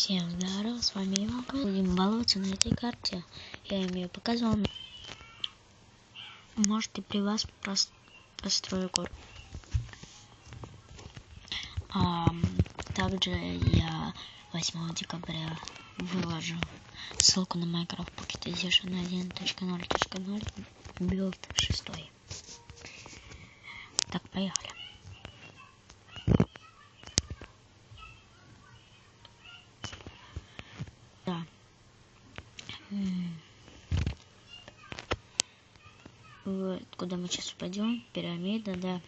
Всем здорово, с вами Иванка. Будем баловаться на этой карте. Я им ее показывал. Может, и при вас построю город. Также я 8 декабря выложу ссылку на Minecraft Pocket Edition 1.0.0 билд 6. Так, поехали. Да. Вот куда мы сейчас упадем, пирамида, да.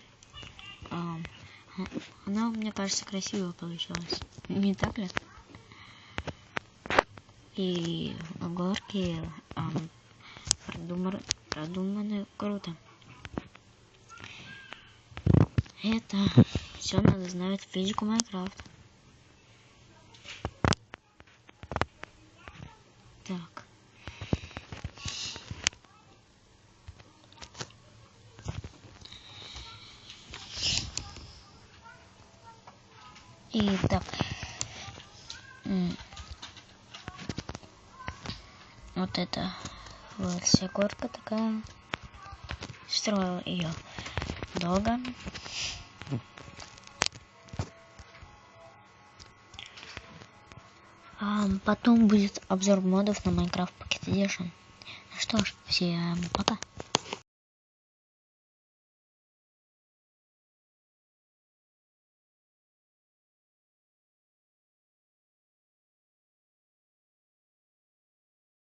Она, мне кажется, красиво получилась, не так ли? И горки продуманы круто. Это все надо знать физику Майнкрафт. Так. И так. Вот это вот вся горка такая. Строил ее долго. Потом будет обзор модов на Minecraft Pocket Edition. Ну что ж, всем пока.